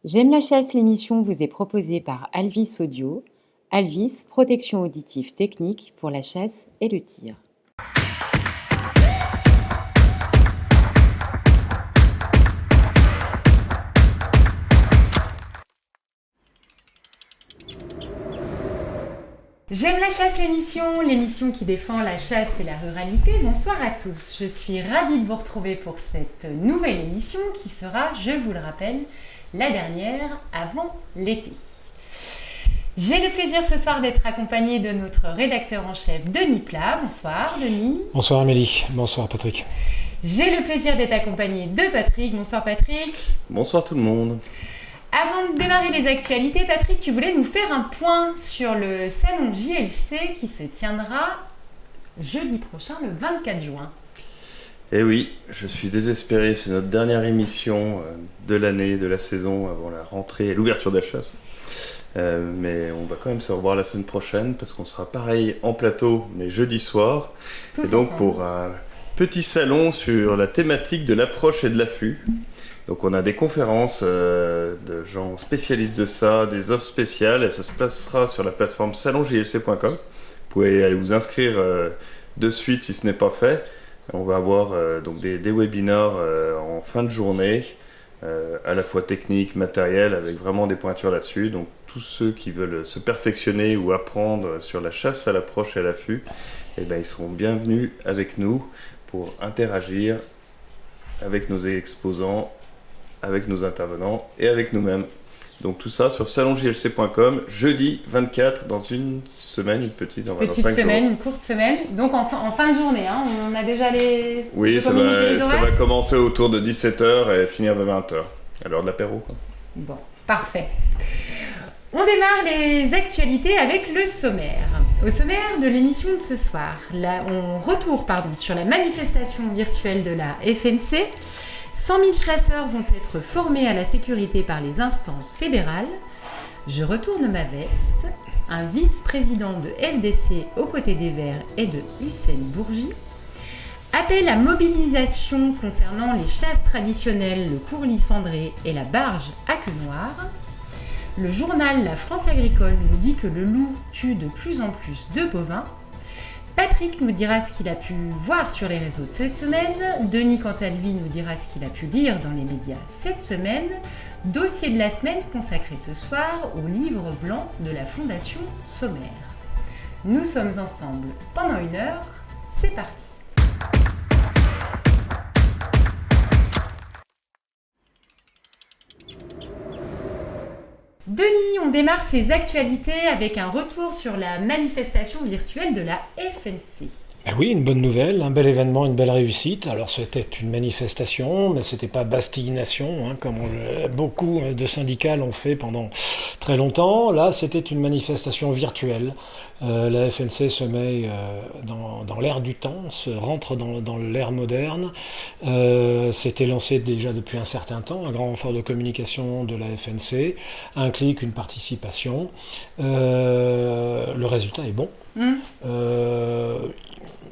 J'aime la chasse, l'émission vous est proposée par Alvis Audio. Alvis, protection auditive technique pour la chasse et le tir. J'aime la chasse, l'émission qui défend la chasse et la ruralité. Bonsoir à tous, je suis ravie de vous retrouver pour cette nouvelle émission qui sera, je vous le rappelle, la dernière avant l'été. J'ai le plaisir ce soir d'être accompagnée de notre rédacteur en chef Denis Plat. Bonsoir Denis. Bonsoir Amélie, bonsoir Patrick. J'ai le plaisir d'être accompagnée de Patrick. Bonsoir Patrick. Bonsoir tout le monde. Avant de démarrer les actualités, Patrick, tu voulais nous faire un point sur le salon JLC qui se tiendra jeudi prochain, le 24 juin. Eh oui, je suis désespéré, c'est notre dernière émission de l'année, de la saison, avant la rentrée et l'ouverture de la chasse. Mais on va quand même se revoir la semaine prochaine parce qu'on sera pareil en plateau, mais jeudi soir. Tous et donc ensemble. pour un petit salon sur la thématique de l'approche et de l'affût. Donc on a des conférences de gens spécialistes de ça, des offres spéciales, et ça se placera sur la plateforme salonjlc.com. Vous pouvez aller vous inscrire de suite si ce n'est pas fait. On va avoir donc des webinars en fin de journée, à la fois techniques, matériels, avec vraiment des pointures là-dessus. Donc tous ceux qui veulent se perfectionner ou apprendre sur la chasse à l'approche et à l'affût, eh ben, ils seront bienvenus avec nous pour interagir avec nos exposants, avec nos intervenants et avec nous-mêmes. Donc tout ça sur salonjlc.com, jeudi 24, dans une semaine, dans 5 semaine, jours. une courte semaine, donc en fin de journée, hein. On a déjà les... Oui, ça les va horaires commencer autour de 17h et finir vers 20h, à l'heure de l'apéro, quoi. Bon, parfait. On démarre les actualités avec le sommaire. Au sommaire de l'émission de ce soir, retour sur la manifestation virtuelle de la FNC. 100 000 chasseurs vont être formés à la sécurité par les instances fédérales. Je retourne ma veste. Un vice-président de FDC aux côtés des Verts et de Hussein Bourgi. Appel à mobilisation concernant les chasses traditionnelles, le courlis cendré et la barge à queue noire. Le journal La France Agricole nous dit que le loup tue de plus en plus de bovins. Patrick nous dira ce qu'il a pu voir sur les réseaux de cette semaine. Denis, quant à lui, nous dira ce qu'il a pu lire dans les médias cette semaine. Dossier de la semaine consacré ce soir au livre blanc de la Fondation Sommaire. Nous sommes ensemble pendant 1 heure. C'est parti. Denis, on démarre ces actualités avec un retour sur la manifestation virtuelle de la FNC. Oui, une bonne nouvelle, un bel événement, une belle réussite. Alors c'était une manifestation, mais c'était pas Bastille-Nation, comme beaucoup de syndicats l'ont fait pendant très longtemps. Là, c'était une manifestation virtuelle. La FNC se met dans l'ère du temps, se rentre dans l'ère moderne. C'était lancé déjà depuis un certain temps, un grand renfort de communication de la FNC, un clic, une participation. Le résultat est bon.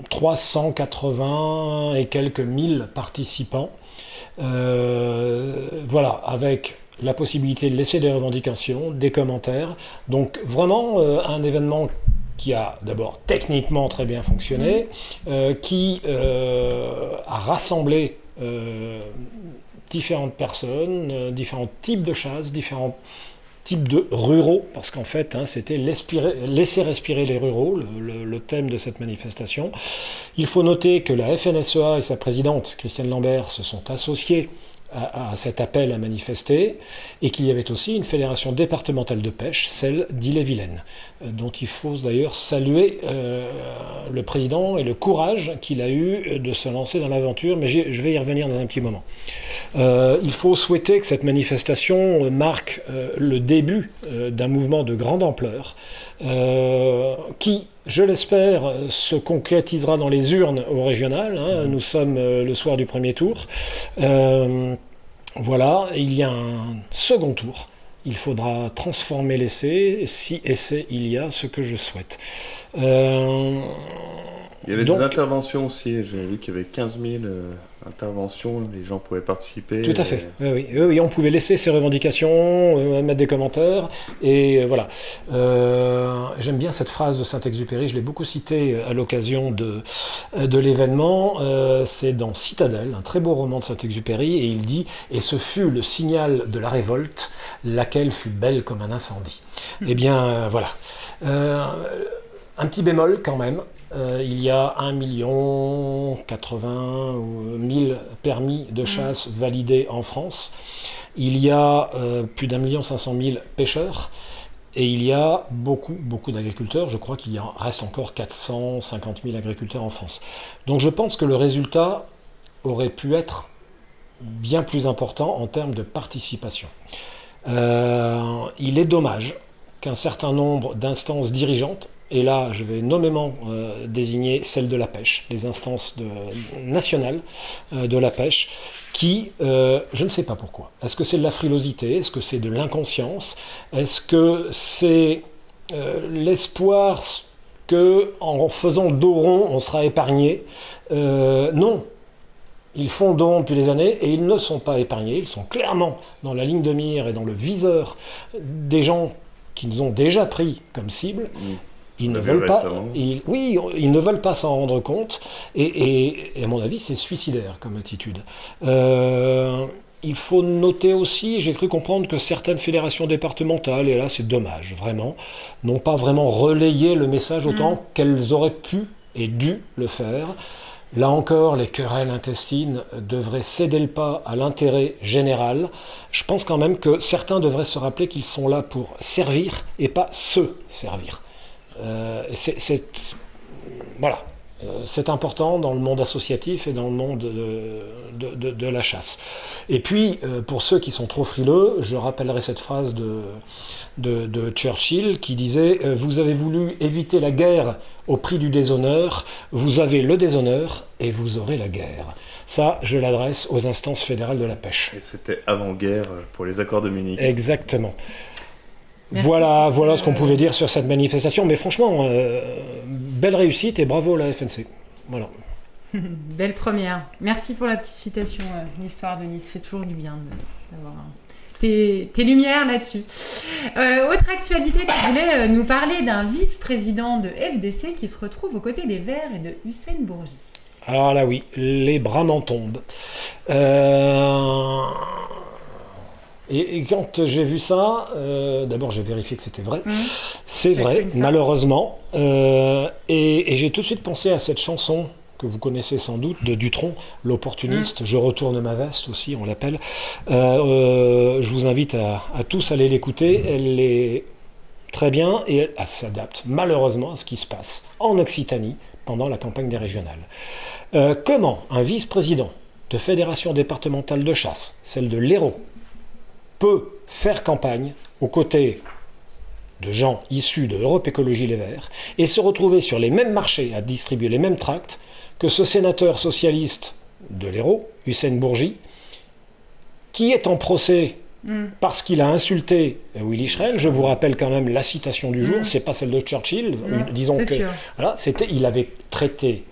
380 et quelques mille participants. Voilà, avec la possibilité de laisser des revendications, des commentaires. Donc vraiment un événement qui a d'abord techniquement très bien fonctionné, qui a rassemblé différentes personnes, différents types de chasse, différents type de ruraux, parce qu'en fait, c'était laisser respirer les ruraux, le thème de cette manifestation. Il faut noter que la FNSEA et sa présidente, Christiane Lambert, se sont associées à cet appel à manifester, et qu'il y avait aussi une fédération départementale de pêche, celle d'Ille-et-Vilaine, dont il faut d'ailleurs saluer le président et le courage qu'il a eu de se lancer dans l'aventure, mais je vais y revenir dans un petit moment. Il faut souhaiter que cette manifestation marque le début d'un mouvement de grande ampleur qui, je l'espère, se concrétisera dans les urnes au régional. Nous sommes le soir du premier tour. Voilà, il y a un second tour. Il faudra transformer l'essai, si essai il y a, ce que je souhaite. Il y avait des interventions aussi, j'ai vu qu'il y avait 15 000 intervention, les gens pouvaient participer. Tout à fait. Oui, on pouvait laisser ses revendications, mettre des commentaires, et voilà. J'aime bien cette phrase de Saint-Exupéry, je l'ai beaucoup citée à l'occasion de l'événement. C'est dans Citadelle, un très beau roman de Saint-Exupéry, et il dit « Et ce fut le signal de la révolte, laquelle fut belle comme un incendie. » Eh bien, voilà. Un petit bémol quand même. Il y a 1 080 000 permis de chasse validés en France. Il y a plus d'1 500 000 pêcheurs. Et il y a beaucoup d'agriculteurs. Je crois qu'il y en reste encore 450 000 agriculteurs en France. Donc je pense que le résultat aurait pu être bien plus important en termes de participation. Il est dommage qu'un certain nombre d'instances dirigeantes, et là je vais nommément désigner celle de la pêche, les instances nationales de la pêche, qui, je ne sais pas pourquoi, est-ce que c'est de la frilosité, est-ce que c'est de l'inconscience, est-ce que c'est l'espoir qu'en faisant dos rond on sera épargné, non. Ils font dos rond depuis des années et ils ne sont pas épargnés, ils sont clairement dans la ligne de mire et dans le viseur des gens qui nous ont déjà pris comme cible. Ils ne veulent pas, ils ne veulent pas s'en rendre compte et à mon avis c'est suicidaire comme attitude. Il faut noter aussi, j'ai cru comprendre que certaines fédérations départementales, et là c'est dommage vraiment, n'ont pas vraiment relayé le message autant qu'elles auraient pu et dû le faire. Là encore, les querelles intestines devraient céder le pas à l'intérêt général. Je pense quand même que certains devraient se rappeler qu'ils sont là pour servir et pas se servir. Voilà. C'est important dans le monde associatif et dans le monde de la chasse. Et puis, pour ceux qui sont trop frileux, je rappellerai cette phrase de Churchill qui disait « Vous avez voulu éviter la guerre au prix du déshonneur, vous avez le déshonneur et vous aurez la guerre. » Ça, je l'adresse aux instances fédérales de la pêche. Et c'était avant-guerre pour les accords de Munich. Exactement. Merci. Voilà ce qu'on pouvait dire sur cette manifestation. Mais franchement, belle réussite et bravo la FNC. Voilà. Belle première. Merci pour la petite citation. L'histoire de Nice fait toujours du bien d'avoir tes lumières là-dessus. Autre actualité, tu voulais nous parler d'un vice-président de FDC qui se retrouve aux côtés des Verts et de Hussein Bourgi. Alors là oui, les bras m'en tombent. Et quand j'ai vu ça, d'abord j'ai vérifié que c'était vrai. C'est vrai, malheureusement. Et j'ai tout de suite pensé à cette chanson que vous connaissez sans doute, de Dutronc, l'opportuniste. Je retourne ma veste aussi, on l'appelle. Je vous invite à tous aller l'écouter. Elle est très bien et elle s'adapte malheureusement à ce qui se passe en Occitanie pendant la campagne des régionales. Comment un vice-président de fédération départementale de chasse, celle de l'Hérault, peut faire campagne aux côtés de gens issus de Europe Écologie Les Verts et se retrouver sur les mêmes marchés à distribuer les mêmes tracts que ce sénateur socialiste de l'Hérault, Hussein Bourgi, qui est en procès parce qu'il a insulté Willy Schren. Je vous rappelle quand même la citation du jour, c'est pas celle de Churchill, disons que voilà, il avait traité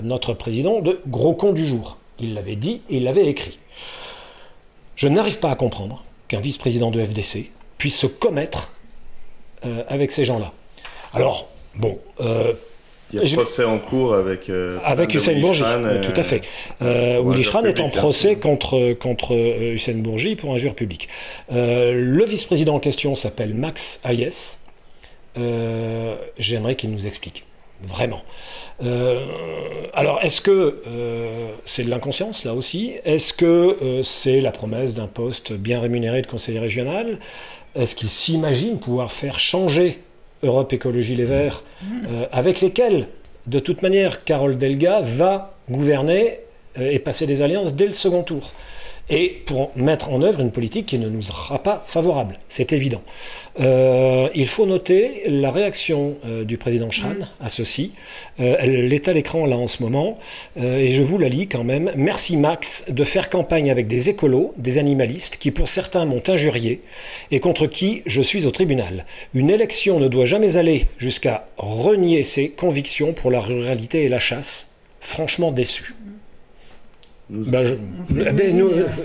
notre président de gros con du jour. Il l'avait dit et il l'avait écrit. Je n'arrive pas à comprendre qu'un vice-président de FDC puisse se commettre avec ces gens-là. Alors, bon... il y a un procès en cours avec Hussein Bourgi, tout à fait. Willy Schren est en procès contre Hussein Bourgi pour injure publique. Le vice-président en question s'appelle Max Hayes. J'aimerais qu'il nous explique. Vraiment. Alors, est-ce que c'est de l'inconscience, là aussi? Est-ce que c'est la promesse d'un poste bien rémunéré de conseiller régional? Est-ce qu'il s'imagine pouvoir faire changer Europe Écologie Les Verts, avec lesquels, de toute manière, Carole Delga va gouverner et passer des alliances dès le second tour, et pour mettre en œuvre une politique qui ne nous sera pas favorable, c'est évident. Il faut noter la réaction du président Schren à ceci. Elle est à l'écran là en ce moment, et je vous la lis quand même. « Merci Max de faire campagne avec des écolos, des animalistes, qui pour certains m'ont injurié, et contre qui je suis au tribunal. Une élection ne doit jamais aller jusqu'à renier ses convictions pour la ruralité et la chasse. Franchement déçu. »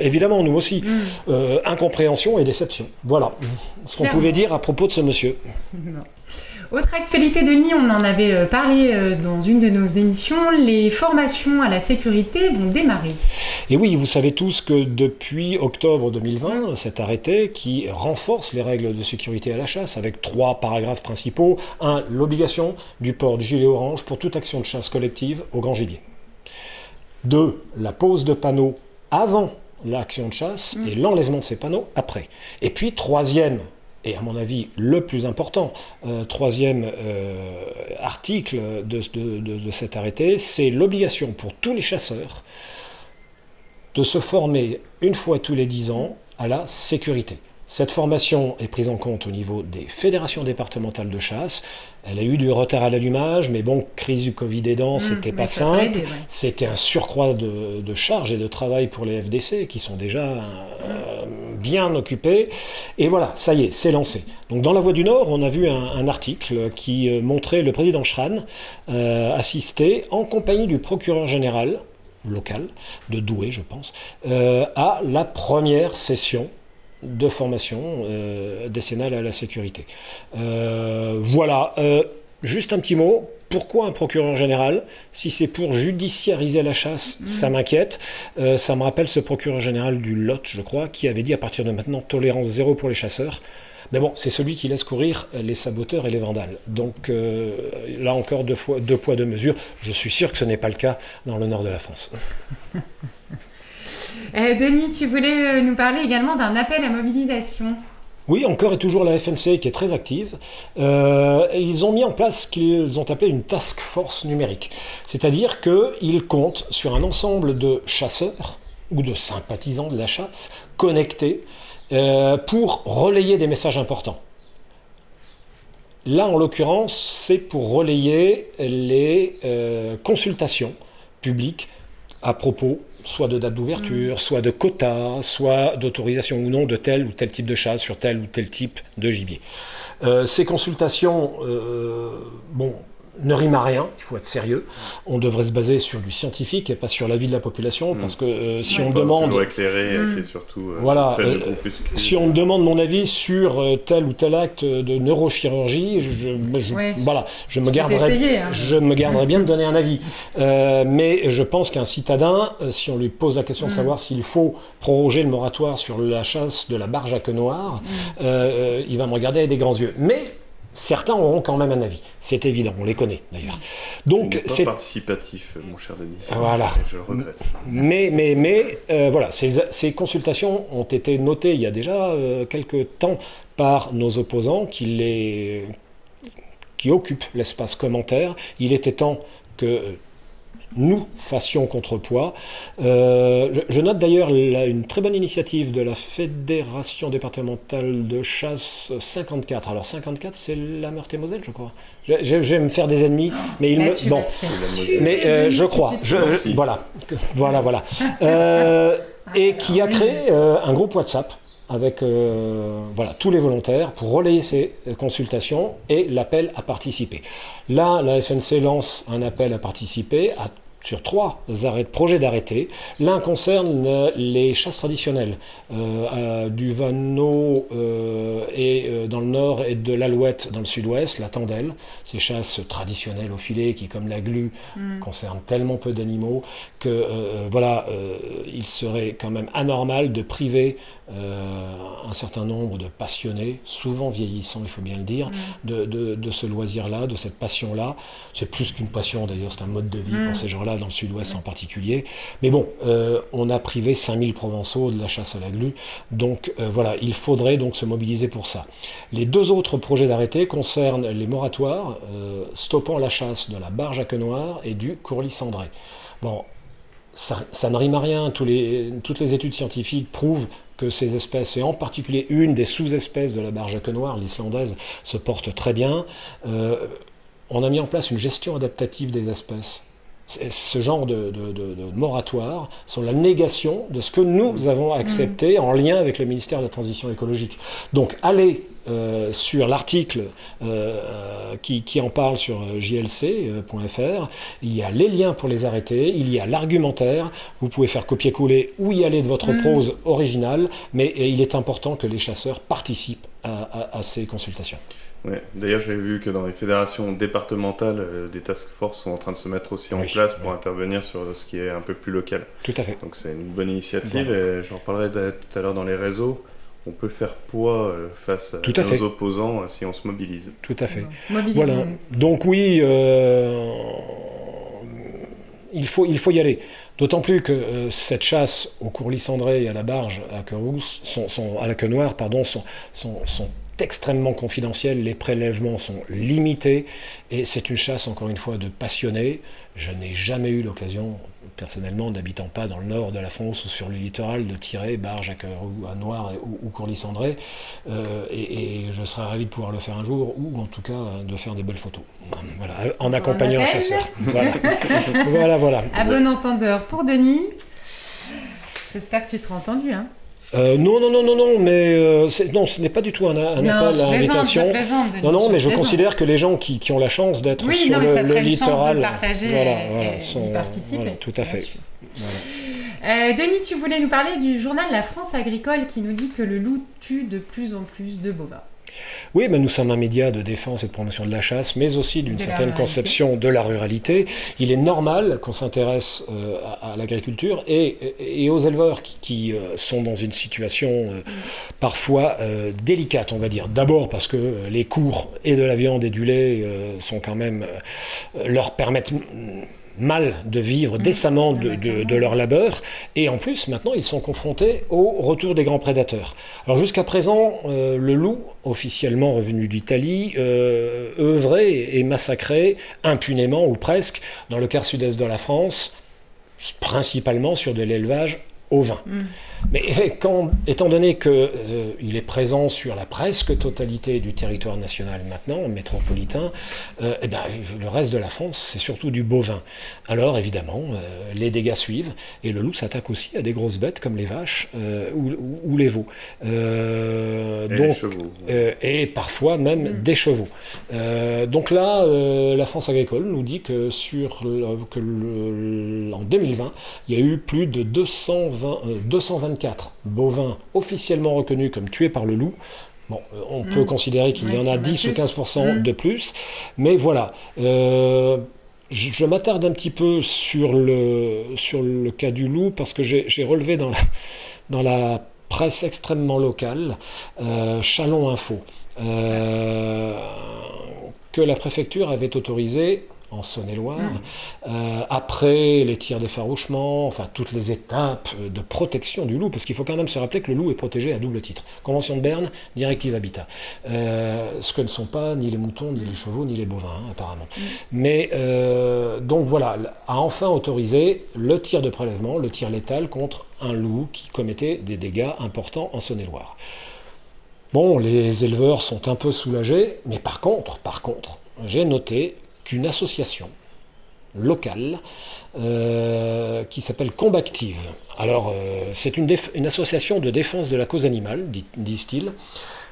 Évidemment, nous aussi. Incompréhension et déception. Voilà ce qu'on pouvait dire à propos de ce monsieur. Non. Autre actualité, Denis, on en avait parlé dans une de nos émissions, les formations à la sécurité vont démarrer. Et oui, vous savez tous que depuis octobre 2020, cet arrêté qui renforce les règles de sécurité à la chasse avec 3 paragraphes principaux. 1. L'obligation du port du gilet orange pour toute action de chasse collective au grand gibier. 2. La pose de panneaux avant l'action de chasse et l'enlèvement de ces panneaux après. Et puis, 3e, et à mon avis le plus important, 3e article de cet arrêté, c'est l'obligation pour tous les chasseurs de se former une fois tous les 10 ans à la sécurité. Cette formation est prise en compte au niveau des fédérations départementales de chasse. Elle a eu du retard à l'allumage, mais bon, crise du Covid aidant, c'était pas simple. C'était un surcroît de charges et de travail pour les FDC, qui sont déjà bien occupés. Et voilà, ça y est, c'est lancé. Donc dans La Voix du Nord, on a vu un article qui montrait le président Schrane assister en compagnie du procureur général local, de Douai, je pense, à la première session de formation décennale à la sécurité. Voilà, juste un petit mot. Pourquoi un procureur général? Si c'est pour judiciariser la chasse, ça m'inquiète. Ça me rappelle ce procureur général du Lot, je crois, qui avait dit à partir de maintenant, tolérance zéro pour les chasseurs. Mais bon, c'est celui qui laisse courir les saboteurs et les vandales. Donc là encore, deux poids, deux mesures. Je suis sûr que ce n'est pas le cas dans le nord de la France. Denis, tu voulais nous parler également d'un appel à mobilisation. Oui, encore et toujours la FNC qui est très active. Ils ont mis en place ce qu'ils ont appelé une task force numérique. C'est-à-dire qu'ils comptent sur un ensemble de chasseurs ou de sympathisants de la chasse connectés pour relayer des messages importants. Là, en l'occurrence, c'est pour relayer les consultations publiques à propos soit de date d'ouverture, soit de quotas, soit d'autorisation ou non de tel ou tel type de chasse sur tel ou tel type de gibier. Ces consultations, ne riment à rien, il faut être sérieux. On devrait se baser sur du scientifique et pas sur l'avis de la population, parce que si on me demande... éclairé, qui est surtout si on me demande mon avis sur tel ou tel acte de neurochirurgie, je me garderais bien de donner un avis. Mais je pense qu'un citadin, si on lui pose la question de savoir s'il faut proroger le moratoire sur la chasse de la barge à queue noire, il va me regarder avec des grands yeux. Mais certains auront quand même un avis, c'est évident, on les connaît d'ailleurs. Donc c'est pas participatif, mon cher Denis. Voilà. Je le regrette. Mais voilà, ces consultations ont été notées il y a déjà quelques temps par nos opposants qui occupent l'espace commentaire. Il était temps que nous fassions contrepoids. Je note d'ailleurs une très bonne initiative de la Fédération départementale de chasse 54. Alors 54, c'est la Meurthe-et-Moselle, je crois. Je vais me faire des ennemis, mais je crois. Voilà. Et qui a créé un groupe WhatsApp avec tous les volontaires pour relayer ces consultations et l'appel à participer. Là, la FNC lance un appel à participer sur 3 projets d'arrêté. L'un concerne les chasses traditionnelles du vanneau et dans le nord et de l'alouette dans le sud-ouest, la tandelle, ces chasses traditionnelles au filet qui, comme la glu, concernent tellement peu d'animaux que il serait quand même anormal de priver un certain nombre de passionnés, souvent vieillissants, il faut bien le dire, de ce loisir-là, de cette passion-là. C'est plus qu'une passion d'ailleurs, c'est un mode de vie pour ces gens-là, dans le sud-ouest en particulier. Mais bon, on a privé 5000 Provençaux de la chasse à la glu, donc il faudrait donc se mobiliser pour ça. Les 2 autres projets d'arrêté concernent les moratoires stoppant la chasse de la barge à queue noire et du courlis cendré. Bon, ça ne rime à rien, toutes les études scientifiques prouvent que ces espèces, et en particulier une des sous-espèces de la barge à queue noire, l'islandaise, se porte très bien. On a mis en place une gestion adaptative des espèces. Ce genre de moratoire sont la négation de ce que nous avons accepté en lien avec le ministère de la Transition écologique. Donc aller sur l'article qui en parle sur jlc.fr. Il y a les liens pour les arrêter, il y a l'argumentaire. Vous pouvez faire copier-coller ou y aller de votre prose originale, mais il est important que les chasseurs participent à ces consultations. Ouais. D'ailleurs, j'ai vu que dans les fédérations départementales, des task force sont en train de se mettre aussi en place pour intervenir sur ce qui est un peu plus local. Tout à fait. Donc c'est une bonne initiative et j'en parlerai tout à l'heure dans les réseaux. On peut faire poids face à nos opposants si on se mobilise. Tout à fait. Voilà. Donc oui, il faut y aller. D'autant plus que cette chasse au courlis cendré et à la barge à queue noire, sont extrêmement confidentielles, les prélèvements sont limités et c'est une chasse, encore une fois, de passionnés. Je n'ai jamais eu l'occasion, personnellement, n'habitant pas dans le nord de la France ou sur le littoral, de tirer barge à noir ou courlis cendré et je serais ravi de pouvoir le faire un jour ou en tout cas de faire des belles photos. Voilà, en accompagnant un chasseur. Voilà. À bon entendeur pour Denis. J'espère que tu seras entendu, hein. Non, mais ce n'est pas du tout un appel à l'invitation. Non, mais je considère que les gens qui ont la chance d'être sur le littoral, de partager et participer. Tout à fait. Denis, tu voulais nous parler du journal La France Agricole qui nous dit que le loup tue de plus en plus de bovins. Oui, nous sommes un média de défense et de promotion de la chasse, mais aussi d'une certaine conception de la ruralité. Il est normal qu'on s'intéresse à l'agriculture et aux éleveurs qui sont dans une situation parfois délicate, on va dire. D'abord parce que les cours et de la viande et du lait sont quand même leur permettent mal de vivre décemment de leur labeur, et en plus maintenant ils sont confrontés au retour des grands prédateurs. Alors jusqu'à présent le loup, officiellement revenu d'Italie, œuvrait et massacrait impunément ou presque dans le quart sud-est de la France, principalement sur de l'élevage ovin. Mais étant donné qu'il est présent sur la presque totalité du territoire national maintenant, métropolitain, le reste de la France, c'est surtout du bovin. Alors évidemment, les dégâts suivent, et le loup s'attaque aussi à des grosses bêtes comme les vaches ou les veaux. Les chevaux. Et parfois même des chevaux. Donc là, la France Agricole nous dit que en 2020, il y a eu plus de 224 bovins officiellement reconnus comme tués par le loup. Bon, on peut considérer qu'il y en a 10 ou 15% de plus, mais voilà. Je m'attarde un petit peu sur le cas du loup parce que j'ai relevé dans la presse extrêmement locale, Chalon Info, que la préfecture avait autorisé en Saône-et-Loire, après les tirs d'effarouchement, enfin toutes les étapes de protection du loup, parce qu'il faut quand même se rappeler que le loup est protégé à double titre. Convention de Berne, directive Habitat. Ce que ne sont pas ni les moutons, ni les chevaux, ni les bovins, apparemment. Mais donc voilà, a enfin autorisé le tir de prélèvement, le tir létal contre un loup qui commettait des dégâts importants en Saône-et-Loire. Bon, les éleveurs sont un peu soulagés, mais par contre, j'ai noté qu'une association locale qui s'appelle Combactive. Alors, c'est une association de défense de la cause animale, disent-ils,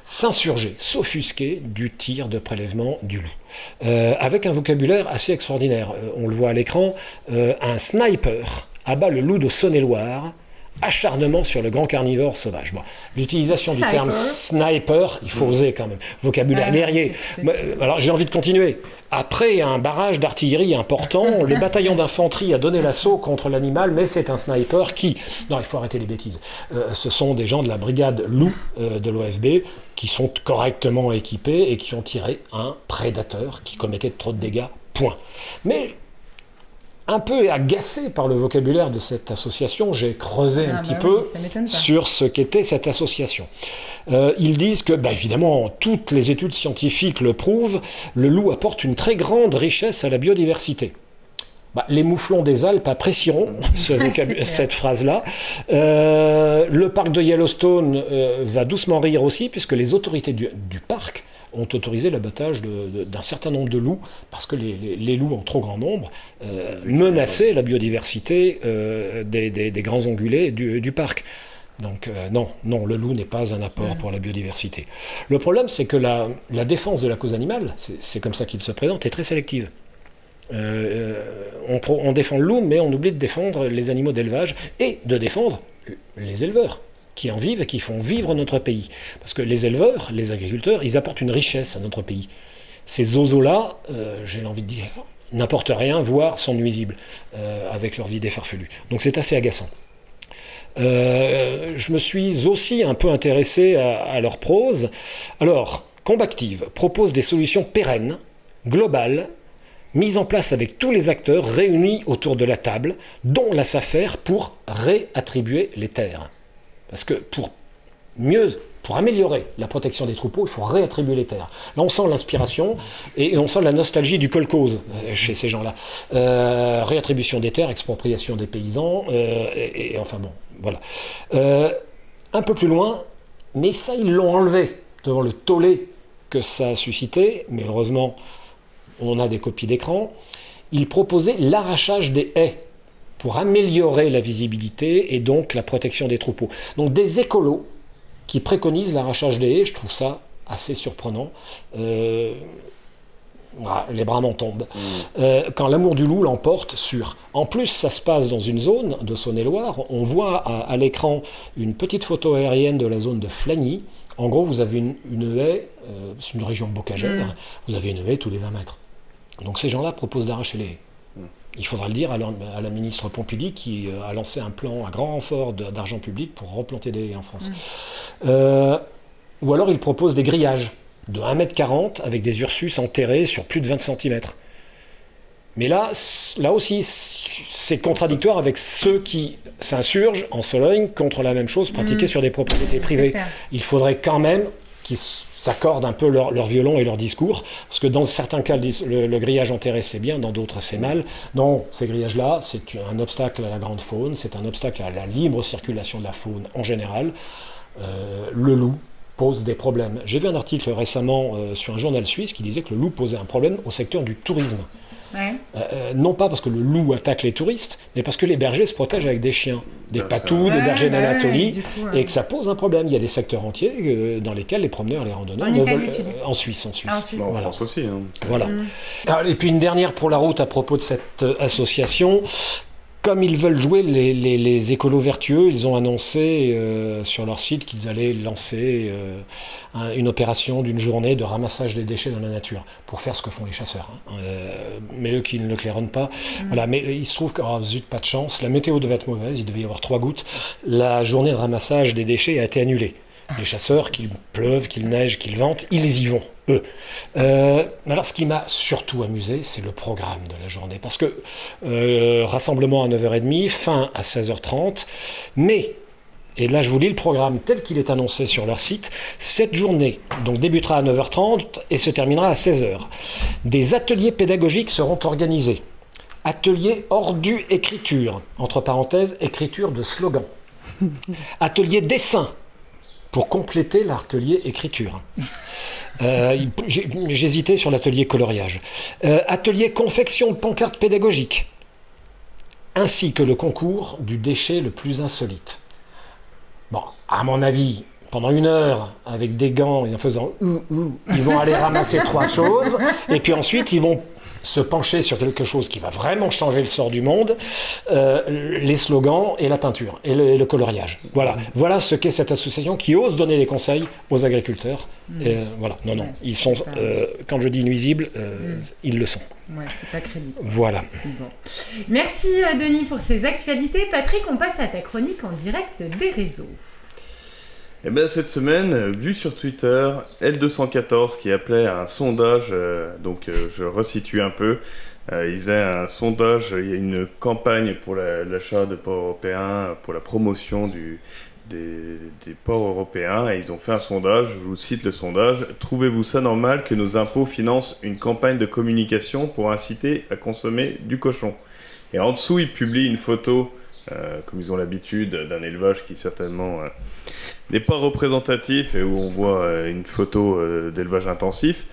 s'insurger, s'offusquer du tir de prélèvement du loup. Avec un vocabulaire assez extraordinaire. On le voit à l'écran, un sniper abat le loup de Saône-et-Loire, acharnement sur le grand carnivore sauvage. Bon, l'utilisation du terme sniper, il faut oser quand même. Vocabulaire guerrier. Alors j'ai envie de continuer. Après un barrage d'artillerie important, le bataillon d'infanterie a donné l'assaut contre l'animal, mais c'est un sniper qui... Non, il faut arrêter les bêtises. Ce sont des gens de la brigade loup de l'OFB qui sont correctement équipés et qui ont tiré un prédateur qui commettait trop de dégâts. Point. Mais... un peu agacé par le vocabulaire de cette association, j'ai creusé un petit peu sur ce qu'était cette association. Ils disent que, évidemment, toutes les études scientifiques le prouvent, le loup apporte une très grande richesse à la biodiversité. Les mouflons des Alpes apprécieront cette phrase-là. Le parc de Yellowstone va doucement rire aussi, puisque les autorités du parc ont autorisé l'abattage d'un certain nombre de loups, parce que les loups en trop grand nombre menaçaient la biodiversité des grands ongulés du parc. Donc non, le loup n'est pas un apport pour la biodiversité. Le problème, c'est que la défense de la cause animale, c'est comme ça qu'il se présente, est très sélective. On défend le loup, mais on oublie de défendre les animaux d'élevage et de défendre les éleveurs qui en vivent et qui font vivre notre pays. Parce que les éleveurs, les agriculteurs, ils apportent une richesse à notre pays. Ces zozos-là, j'ai envie de dire, n'apportent rien, voire sont nuisibles avec leurs idées farfelues. Donc c'est assez agaçant. Je me suis aussi un peu intéressé à leur prose. Alors, Combactive propose des solutions pérennes, globales, mises en place avec tous les acteurs réunis autour de la table, dont la SAFER, pour réattribuer les terres. Parce que pour améliorer la protection des troupeaux, il faut réattribuer les terres. Là, on sent l'inspiration et on sent la nostalgie du kolkhoz chez ces gens-là. Réattribution des terres, expropriation des paysans, et enfin bon, voilà. Un peu plus loin, mais ça, ils l'ont enlevé devant le tollé que ça a suscité, mais heureusement, on a des copies d'écran. Ils proposaient l'arrachage des haies pour améliorer la visibilité et donc la protection des troupeaux. Donc des écolos qui préconisent l'arrachage des haies, je trouve ça assez surprenant. Les bras m'en tombent. Quand l'amour du loup l'emporte sur... En plus, ça se passe dans une zone de Saône-et-Loire. On voit à l'écran une petite photo aérienne de la zone de Flagny. En gros, vous avez une haie, c'est une région bocagère, vous avez une haie tous les 20 mètres. Donc ces gens-là proposent d'arracher les haies. Il faudra le dire à la ministre Pompili qui a lancé un plan à grand renfort d'argent public pour replanter des haies en France. Ou alors ils proposent des grillages de 1,40 m avec des Ursus enterrés sur plus de 20 cm. Mais là aussi, c'est contradictoire avec ceux qui s'insurgent en Sologne contre la même chose pratiquée sur des propriétés privées. Il faudrait quand même qu'ils s'accordent un peu leur violon et leur discours, parce que dans certains cas, le grillage enterré, c'est bien, dans d'autres, c'est mal. Non, ces grillages-là, c'est un obstacle à la grande faune, c'est un obstacle à la libre circulation de la faune en général. Le loup pose des problèmes. J'ai vu un article récemment sur un journal suisse qui disait que le loup posait un problème au secteur du tourisme. Ouais. Non pas parce que le loup attaque les touristes, mais parce que les bergers se protègent avec des chiens, des patous, des bergers d'Anatolie, et que ça pose un problème. Il y a des secteurs entiers dans lesquels les promeneurs et les randonneurs ne veulent... En Suisse. En voilà. France aussi. Hein. Voilà. Et puis une dernière pour la route à propos de cette association. Comme ils veulent jouer les écolos vertueux, ils ont annoncé sur leur site qu'ils allaient lancer une opération d'une journée de ramassage des déchets dans la nature, pour faire ce que font les chasseurs. Mais eux qui ne le claironnent pas. Voilà, mais il se trouve que, zut, pas de chance, la météo devait être mauvaise, il devait y avoir 3 gouttes. La journée de ramassage des déchets a été annulée. Les chasseurs, qu'il pleuve, qu'il neige, qu'il vente, ils y vont, eux. Alors, ce qui m'a surtout amusé, c'est le programme de la journée. Parce que rassemblement à 9h30, fin à 16h30, mais, et là je vous lis le programme tel qu'il est annoncé sur leur site, cette journée donc débutera à 9h30 et se terminera à 16h. Des ateliers pédagogiques seront organisés. Atelier ordu écriture, entre parenthèses, écriture de slogan. Atelier dessin, pour compléter l'atelier écriture. J'hésitais sur l'atelier coloriage. Atelier confection de pancartes pédagogiques, ainsi que le concours du déchet le plus insolite. Bon, à mon avis, pendant 1 heure, avec des gants et en faisant ils vont aller ramasser 3 choses, et puis ensuite ils vont se pencher sur quelque chose qui va vraiment changer le sort du monde, les slogans et la peinture, et le coloriage. Voilà ce qu'est cette association qui ose donner des conseils aux agriculteurs. Voilà, non, ils sont, quand je dis nuisibles, ils le sont. Ouais, c'est pas crédible. Voilà. Bon. Merci Denis pour ces actualités. Patrick, on passe à ta chronique en direct des réseaux. Eh bien, cette semaine, vu sur Twitter, L214 qui appelait à un sondage, je resitue un peu, il faisait un sondage, il y a une campagne pour l'achat de porcs européens, pour la promotion des ports européens, et ils ont fait un sondage, je vous cite le sondage: « Trouvez-vous ça normal que nos impôts financent une campagne de communication pour inciter à consommer du cochon ?» Et en dessous, ils publient une photo, comme ils ont l'habitude, d'un élevage qui certainement n'est pas représentatif et où on voit une photo d'élevage intensif.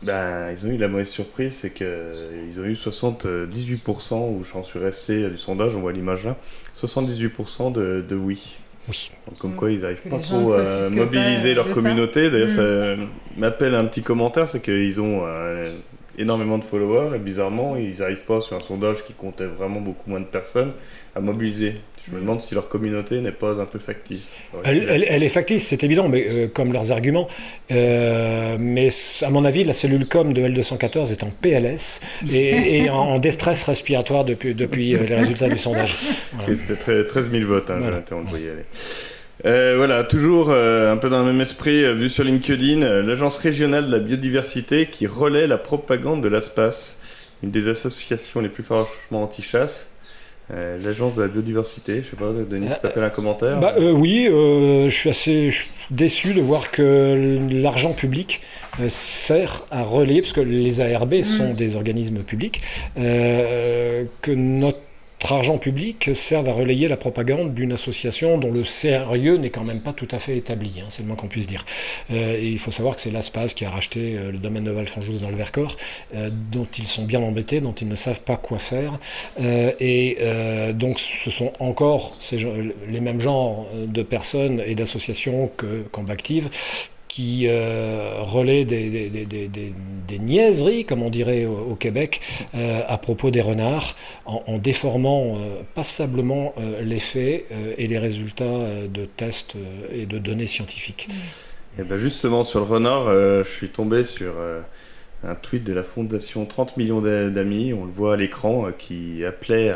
Ils ont eu la mauvaise surprise, c'est qu'ils ont eu 78%, où j'en suis resté du sondage, on voit l'image là, 78% de oui. Oui. Donc, comme quoi, ils n'arrivent Que pas les gens trop ne à s'offusquent mobiliser pas leur de ça. communauté. D'ailleurs, ça m'appelle un petit commentaire, c'est qu'ils ont énormément de followers et bizarrement, ils n'arrivent pas sur un sondage qui comptait vraiment beaucoup moins de personnes à mobiliser. Je me demande si leur communauté n'est pas un peu factice. Elle est factice, c'est évident, mais comme leurs arguments. Mais à mon avis, la cellule com de L214 est en PLS et en déstress respiratoire depuis les résultats du sondage. Voilà. Et c'était 13 000 votes, hein, Voilà. Jonathan, on le voyait aller. Voilà, toujours un peu dans le même esprit, vu sur LinkedIn, l'Agence régionale de la biodiversité qui relaie la propagande de l'espace, une des associations les plus franchement anti-chasse. L'Agence de la biodiversité, je sais pas, Denis, si t'appelles un commentaire. Oui, je suis assez déçu de voir que l'argent public sert à relayer, parce que les ARB sont des organismes publics, que notre argent public serve à relayer la propagande d'une association dont le sérieux n'est quand même pas tout à fait établi, hein, c'est le moins qu'on puisse dire. Et il faut savoir que c'est l'ASPAS qui a racheté le domaine de Valfonjouz dans le Vercors, dont ils sont bien embêtés, dont ils ne savent pas quoi faire. Donc ce sont encore les mêmes genres de personnes et d'associations qu'Ambactive qui relaient des niaiseries, comme on dirait au Québec, à propos des renards, en déformant passablement les faits et les résultats de tests et de données scientifiques. Et ben justement, sur le renard, je suis tombé sur un tweet de la fondation 30 millions d'amis, on le voit à l'écran, qui appelait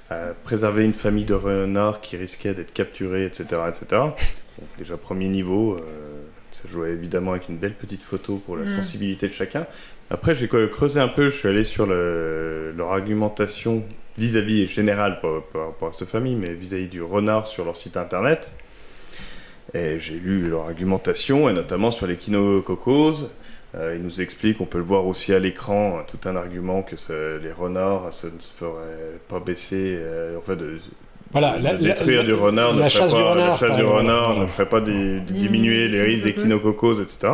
à préserver une famille de renards qui risquait d'être capturée, etc. etc. Donc, déjà, premier niveau... ça jouait évidemment avec une belle petite photo pour la sensibilité de chacun. Après, j'ai creusé un peu, je suis allé sur leur argumentation vis-à-vis, et générale par rapport à cette famille, mais vis-à-vis du renard sur leur site internet. Et j'ai lu leur argumentation, et notamment sur l'échinococose. Ils nous expliquent, on peut le voir aussi à l'écran, tout un argument que les renards, ça ne se ferait pas baisser, Voilà, détruire du renard, la chasse du renard ne ferait pas diminuer les risques d'échinococose, etc.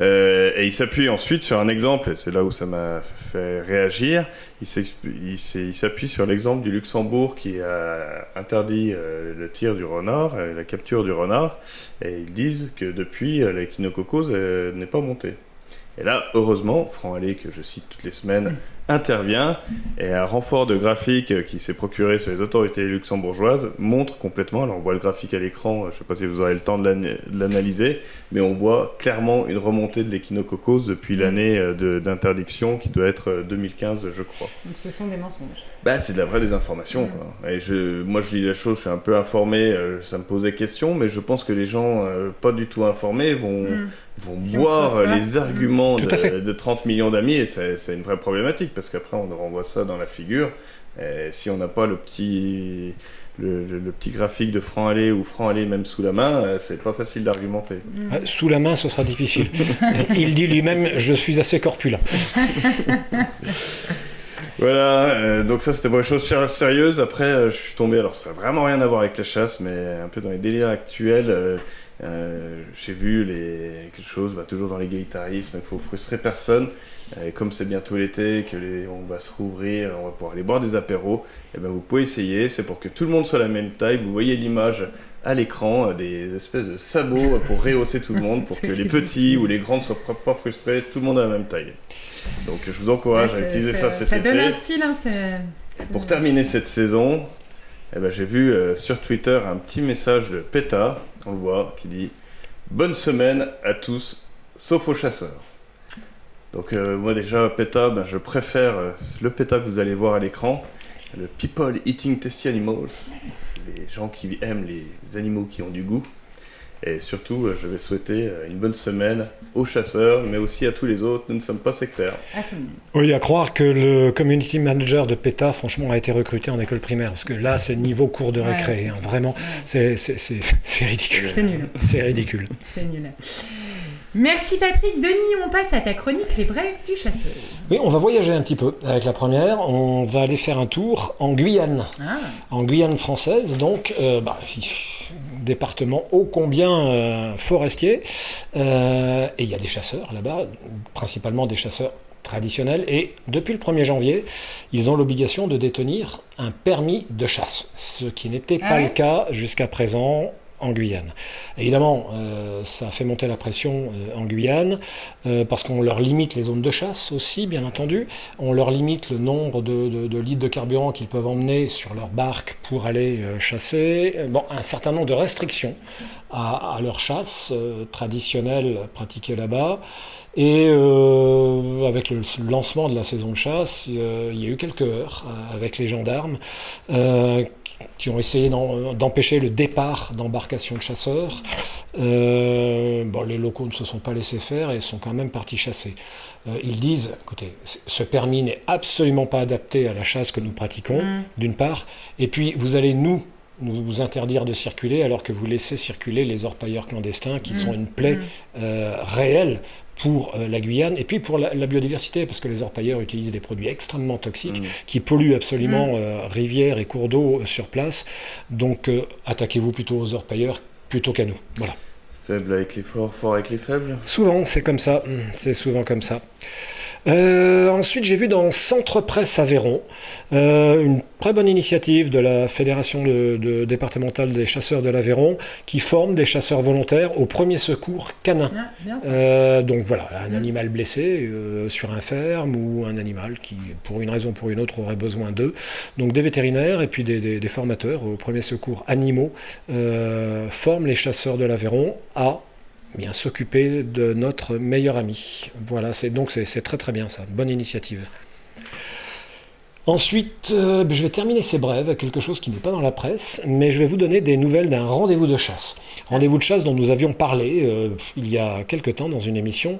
Et il s'appuie ensuite sur un exemple, et c'est là où ça m'a fait réagir. Il s'appuie sur l'exemple du Luxembourg qui a interdit le tir du renard, la capture du renard, et ils disent que depuis, l'échinococose n'est pas montée. Et là, heureusement, Franck Allais, que je cite toutes les semaines, intervient, et un renfort de graphique qui s'est procuré sur les autorités luxembourgeoises montre complètement, alors on voit le graphique à l'écran, je ne sais pas si vous aurez le temps de l'analyser, mais on voit clairement une remontée de l'échinococose depuis l'année d'interdiction qui doit être 2015, je crois. Donc ce sont des mensonges. C'est de la vraie désinformation, quoi. Et moi je lis la chose, je suis un peu informé, ça me posait question, mais je pense que les gens pas du tout informés vont boire les arguments de 30 millions d'amis, et c'est une vraie problématique, parce qu'après on nous renvoie ça dans la figure, et si on n'a pas le petit graphique de Franck Allais ou Franck Allais même sous la main, c'est pas facile d'argumenter. Sous la main, ce sera difficile. Il dit lui-même, je suis assez corpulent. Voilà, donc ça c'était pour les choses sérieuses. Après, je suis tombé, alors ça n'a vraiment rien à voir avec la chasse, mais un peu dans les délires actuels. J'ai vu quelque chose, toujours dans l'égalitarisme, il faut frustrer personne. Et comme c'est bientôt l'été, on va se rouvrir, on va pouvoir aller boire des apéros, et vous pouvez essayer, c'est pour que tout le monde soit à la même taille. Vous voyez l'image à l'écran, des espèces de sabots pour rehausser tout le monde, pour que les petits ou les grands ne soient pas frustrés, tout le monde à la même taille. Donc je vous encourage à utiliser ça cet été. Ça donne un style, hein, Pour terminer cette saison, j'ai vu sur Twitter un petit message de PETA, on le voit, qui dit « Bonne semaine à tous, sauf aux chasseurs ». Donc moi déjà, PETA, je préfère le PETA que vous allez voir à l'écran, le « People Eating Tasty Animals », les gens qui aiment les animaux qui ont du goût. Et surtout, je vais souhaiter une bonne semaine aux chasseurs, mais aussi à tous les autres. Nous ne sommes pas sectaires. À tout le monde. Oui, à croire que le community manager de PETA, franchement, a été recruté en école primaire. Parce que là, c'est niveau cours de récré. Hein, vraiment, c'est ridicule. C'est nul. C'est ridicule. C'est nul. Merci Patrick. Denis, on passe à ta chronique Les Brèves du chasseur. Oui, on va voyager un petit peu avec la première. On va aller faire un tour en Guyane. En Guyane française, donc, département ô combien forestier. Et il y a des chasseurs là-bas, principalement des chasseurs traditionnels. Et depuis le 1er janvier, ils ont l'obligation de détenir un permis de chasse. Ce qui n'était pas le cas jusqu'à présent en Guyane. Évidemment, ça a fait monter la pression en Guyane, parce qu'on leur limite les zones de chasse aussi, bien entendu. On leur limite le nombre de litres de carburant qu'ils peuvent emmener sur leur barque pour aller chasser. Bon, un certain nombre de restrictions à leur chasse traditionnelle pratiquée là-bas. Et avec le lancement de la saison de chasse, il y a eu quelques heurts avec les gendarmes qui ont essayé d'empêcher le départ d'embarcations de chasseurs. Les locaux ne se sont pas laissés faire et sont quand même partis chasser. Ils disent, écoutez, ce permis n'est absolument pas adapté à la chasse que nous pratiquons, d'une part, et puis vous allez nous interdire de circuler alors que vous laissez circuler les orpailleurs clandestins qui sont une plaie réelle pour la Guyane et puis pour la biodiversité, parce que les orpailleurs utilisent des produits extrêmement toxiques qui polluent absolument rivières et cours d'eau sur place. Donc attaquez-vous plutôt aux orpailleurs plutôt qu'à nous. Voilà. Faible avec les forts, fort avec les faibles. Souvent, c'est comme ça. C'est souvent comme ça. Ensuite, j'ai vu dans Centre Presse Aveyron une très bonne initiative de la Fédération départementale des chasseurs de l'Aveyron qui forme des chasseurs volontaires au premier secours canin. Donc voilà, un animal blessé sur un ferme ou un animal qui, pour une raison ou pour une autre, aurait besoin d'eux. Donc des vétérinaires et puis des formateurs au premier secours animaux forment les chasseurs de l'Aveyron à bien s'occuper de notre meilleur ami. Voilà, c'est très très bien ça, bonne initiative. Ensuite, je vais terminer ces brèves avec quelque chose qui n'est pas dans la presse, mais je vais vous donner des nouvelles d'un rendez-vous de chasse. Rendez-vous de chasse dont nous avions parlé il y a quelque temps dans une émission,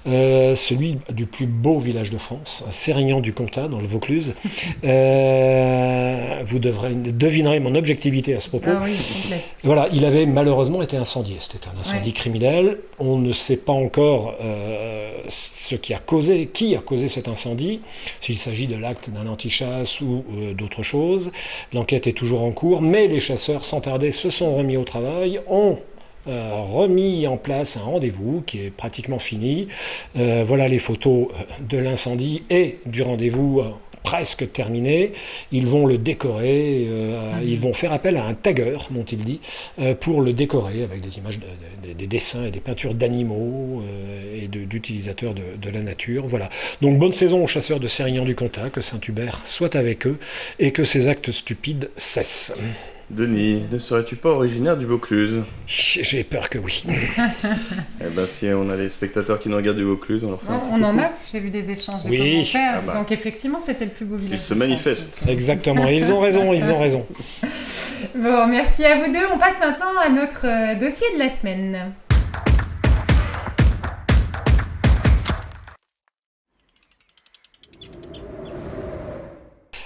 celui du plus beau village de France, Sérignan-du-Comtat, dans le Vaucluse. Vous devinerez mon objectivité à ce propos. Ah oui, c'est complet. Voilà, il avait malheureusement été incendié. C'était un incendie criminel. On ne sait pas encore qui a causé cet incendie, s'il s'agit de l'acte d'un anti-chasse ou d'autre chose. L'enquête est toujours en cours, mais les chasseurs, sans tarder, se sont remis au travail, ont remis en place un rendez-vous qui est pratiquement fini. Voilà les photos de l'incendie et du rendez-vous presque terminé. Ils vont le décorer, ils vont faire appel à un tagueur, m'ont-ils dit, pour le décorer avec des images, des dessins et des peintures d'animaux et d'utilisateurs de la nature. Voilà. Donc bonne saison aux chasseurs de Sérignan-du-Comtat, que Saint-Hubert soit avec eux et que ces actes stupides cessent. Denis, ne serais-tu pas originaire du Vaucluse ? J'ai peur que oui. Si on a les spectateurs qui nous regardent du Vaucluse, on leur fait un petit On en coucou. a, j'ai vu des échanges de commentaires disant qu'effectivement c'était le plus beau village. Ils se manifestent. Exactement, ils ont raison. Bon, merci à vous deux. On passe maintenant à notre dossier de la semaine.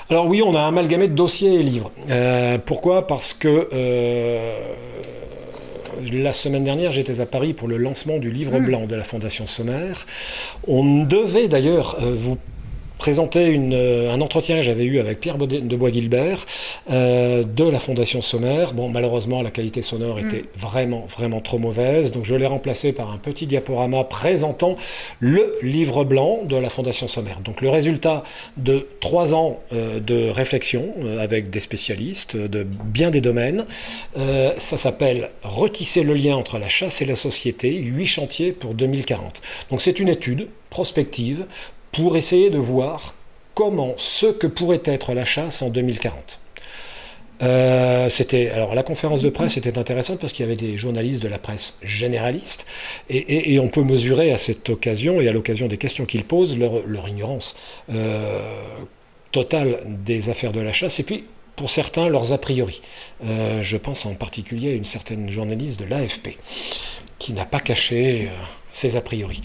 Alors oui, on a amalgamé de dossiers et livres. Pourquoi ? Parce que la semaine dernière, j'étais à Paris pour le lancement du livre blanc de la Fondation Sommer. On devait d'ailleurs vous présenter un entretien que j'avais eu avec Pierre de Bois-Guilbert de la Fondation Sommer. Bon, malheureusement, la qualité sonore était vraiment, vraiment trop mauvaise, donc je l'ai remplacé par un petit diaporama présentant le livre blanc de la Fondation Sommer. Donc le résultat de 3 ans de réflexion avec des spécialistes de bien des domaines. Ça s'appelle « Retisser le lien entre la chasse et la société, 8 chantiers pour 2040 ». Donc c'est une étude prospective pour essayer de voir ce que pourrait être la chasse en 2040. Alors la conférence de presse était intéressante parce qu'il y avait des journalistes de la presse généraliste et on peut mesurer à cette occasion et à l'occasion des questions qu'ils posent leur ignorance totale des affaires de la chasse et puis pour certains leurs a priori. Je pense en particulier à une certaine journaliste de l'AFP qui n'a pas caché ses a priori.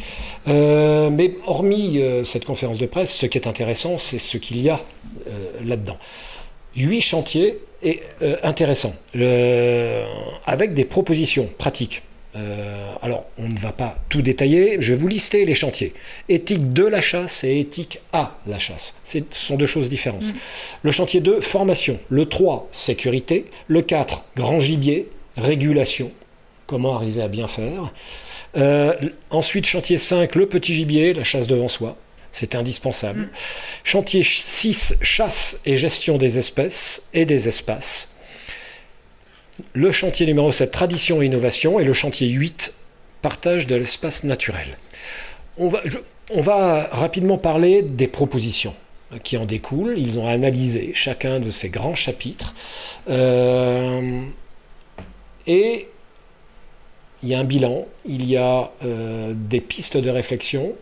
Mais hormis cette conférence de presse, ce qui est intéressant, c'est ce qu'il y a là-dedans. 8 chantiers et intéressants, avec des propositions pratiques. Alors, on ne va pas tout détailler, je vais vous lister les chantiers. Éthique de la chasse et éthique à la chasse. Ce sont 2 choses différentes. Le chantier 2, formation. Le 3, sécurité. Le 4, grand gibier, régulation. Comment arriver à bien faire. Ensuite, chantier 5, le petit gibier, la chasse devant soi. C'est indispensable. Chantier 6, chasse et gestion des espèces et des espaces. le chantier numéro 7, tradition et innovation, et le chantier 8, partage de l'espace naturel. On va rapidement parler des propositions qui en découlent. Ils ont analysé chacun de ces grands chapitres. Et il y a un bilan, il y a des pistes de réflexion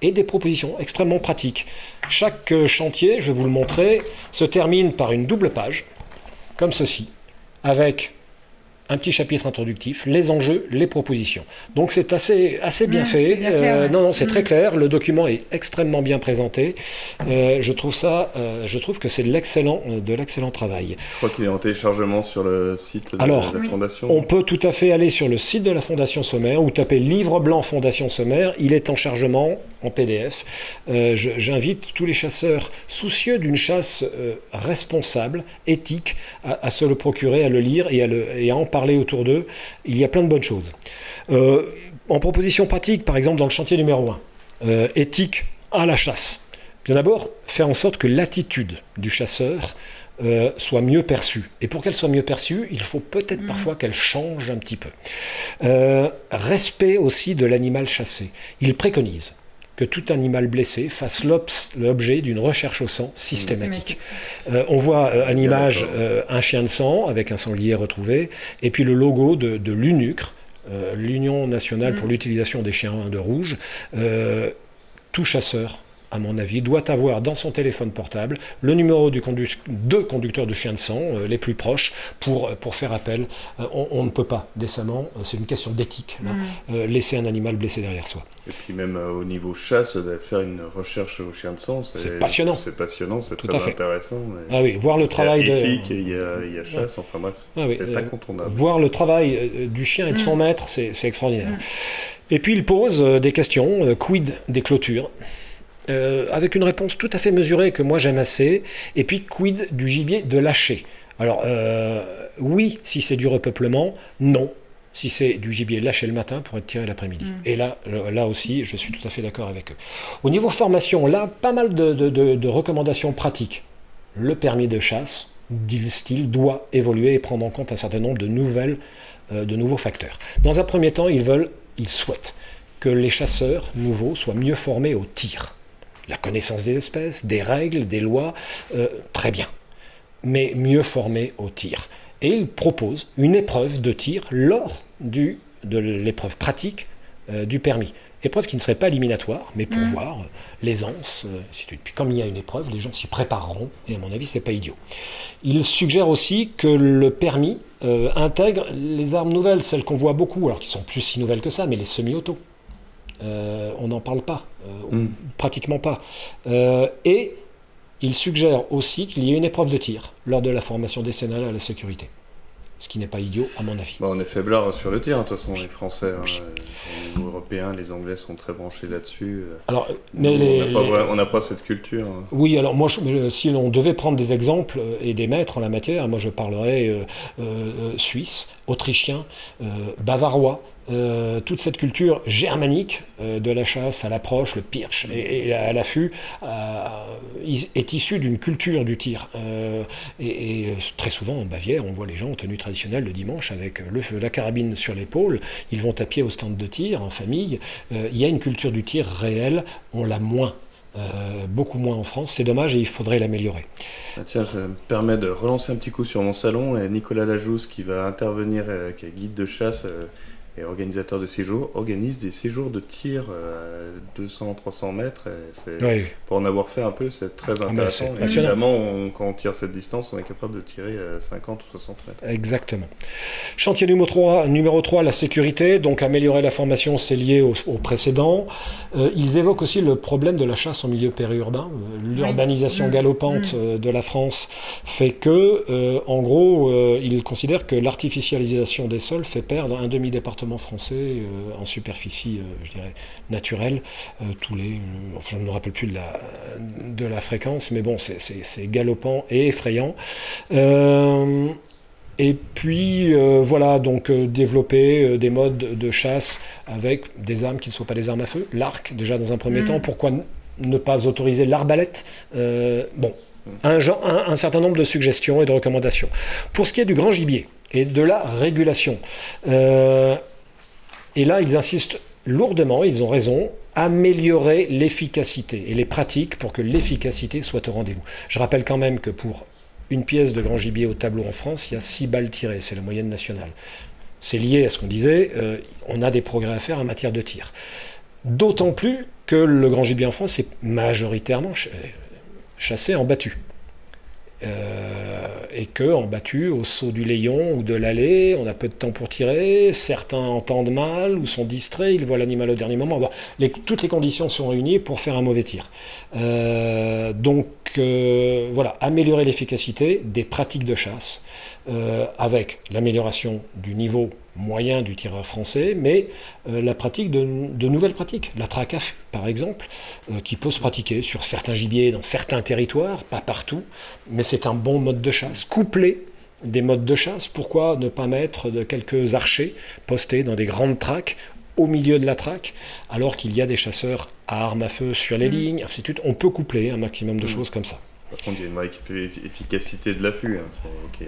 et des propositions extrêmement pratiques. Chaque chantier, je vais vous le montrer, se termine par une double page, comme ceci, avec un petit chapitre introductif, les enjeux, les propositions. Donc c'est assez bien fait. C'est bien clair, ouais. Non, c'est très clair. Le document est extrêmement bien présenté. Je trouve que c'est de l'excellent travail. Je crois qu'il est en téléchargement sur le site de la Fondation. On peut tout à fait aller sur le site de la Fondation Sommaire ou taper Livre blanc Fondation Sommaire. Il est en chargement en PDF. J'invite tous les chasseurs soucieux d'une chasse responsable, éthique, à se le procurer, à le lire et à en parler autour d'eux. Il y a plein de bonnes choses. En proposition pratique, par exemple dans le chantier numéro 1, éthique à la chasse. Bien d'abord, faire en sorte que l'attitude du chasseur soit mieux perçue. Et pour qu'elle soit mieux perçue, il faut peut-être parfois qu'elle change un petit peu. Respect aussi de l'animal chassé. Il préconise que tout animal blessé fasse l'objet d'une recherche au sang systématique. On voit à l'image un chien de sang avec un sanglier retrouvé, et puis le logo de l'UNUCRE, l'Union nationale pour l'utilisation des chiens de rouge. Tout chasseur, à mon avis, doit avoir dans son téléphone portable le numéro de conducteurs de chiens de sang les plus proches pour faire appel. On ne peut pas décemment, c'est une question d'éthique, laisser un animal blessé derrière soi. Et puis même au niveau chasse, de faire une recherche au chien de sang, c'est passionnant. C'est passionnant, c'est tout très intéressant. Ah oui, voir le travail il y a éthique, il y a chasse, enfin bref, c'est incontournable. Voir le travail du chien et de son maître, c'est extraordinaire. Et puis il pose des questions, quid des clôtures, avec une réponse tout à fait mesurée que moi j'aime assez, et puis quid du gibier de lâcher. Alors oui, si c'est du repeuplement, non, si c'est du gibier lâché le matin pour être tiré l'après-midi. Et là aussi, je suis tout à fait d'accord avec eux. Au niveau formation, là, pas mal de recommandations pratiques. Le permis de chasse, dit-il, doit évoluer et prendre en compte un certain nombre de nouveaux facteurs. Dans un premier temps, ils souhaitent que les chasseurs nouveaux soient mieux formés au tir. La connaissance des espèces, des règles, des lois, très bien, mais mieux formés au tir. Et il propose une épreuve de tir lors de l'épreuve pratique du permis. Épreuve qui ne serait pas éliminatoire, mais pour voir l'aisance, ainsi de suite. Puis comme il y a une épreuve, les gens s'y prépareront, et à mon avis, c'est pas idiot. Il suggère aussi que le permis intègre les armes nouvelles, celles qu'on voit beaucoup, alors qui sont plus si nouvelles que ça, mais les semi-autos. On n'en parle pas, pratiquement pas. Et il suggère aussi qu'il y ait une épreuve de tir lors de la formation décennale à la sécurité. Ce qui n'est pas idiot, à mon avis. On est faiblards sur le tir, de toute façon, les Français, au niveau européen, les Anglais sont très branchés là-dessus. Alors, on n'a pas cette culture. Oui, alors moi, si on devait prendre des exemples et des maîtres en la matière, moi je parlerais suisse, autrichien, bavarois, toute cette culture germanique de la chasse à l'approche, le pirch et à l'affût est issue d'une culture du tir. Et très souvent en Bavière, on voit les gens en tenue traditionnelle le dimanche avec la carabine sur l'épaule. Ils vont à pied au stand de tir en famille. Il y a une culture du tir réelle, on l'a moins. Beaucoup moins en France, c'est dommage et il faudrait l'améliorer. Tiens, ça me permet de relancer un petit coup sur mon salon. Et Nicolas Lajousse, qui va intervenir, qui est guide de chasse et organisateur de séjours, organise des séjours de tir à 200-300 mètres. Et pour en avoir fait un peu, c'est très intéressant. Et évidemment, quand on tire cette distance, on est capable de tirer à 50 ou 60 mètres. Exactement. Chantier numéro 3, la sécurité. Donc améliorer la formation, c'est lié au précédent. Ils évoquent aussi le problème de la chasse en milieu périurbain. L'urbanisation galopante de la France fait que, en gros, ils considèrent que l'artificialisation des sols fait perdre un demi-département français en superficie, je dirais, naturelle. Je ne me rappelle plus de la fréquence, mais bon, c'est galopant et effrayant. Et puis, voilà, donc développer des modes de chasse avec des armes qui ne soient pas des armes à feu. L'arc, déjà dans un premier temps. Pourquoi ne pas autoriser l'arbalète ? Un certain nombre de suggestions et de recommandations. Pour ce qui est du grand gibier, et de la régulation. Et là, ils insistent lourdement, ils ont raison, améliorer l'efficacité et les pratiques pour que l'efficacité soit au rendez-vous. Je rappelle quand même que pour une pièce de grand gibier au tableau en France, il y a 6 balles tirées, c'est la moyenne nationale. C'est lié à ce qu'on disait, on a des progrès à faire en matière de tir. D'autant plus que le grand gibier en France est majoritairement chassé en battu. Et qu'en battu, au saut du Léon ou de l'allée, on a peu de temps pour tirer, certains entendent mal ou sont distraits, ils voient l'animal au dernier moment. Bon, toutes les conditions sont réunies pour faire un mauvais tir. Donc voilà, améliorer l'efficacité des pratiques de chasse avec l'amélioration du niveau moyen du tireur français, mais la pratique de nouvelles pratiques. La traque à fût, par exemple, qui peut se pratiquer sur certains gibiers, dans certains territoires, pas partout, mais c'est un bon mode de chasse. Coupler des modes de chasse, pourquoi ne pas mettre quelques archers postés dans des grandes traques au milieu de la traque, alors qu'il y a des chasseurs à armes à feu sur les lignes, ainsi de suite. On peut coupler un maximum de choses comme ça. Par contre, il y a une vraie efficacité de l'affût.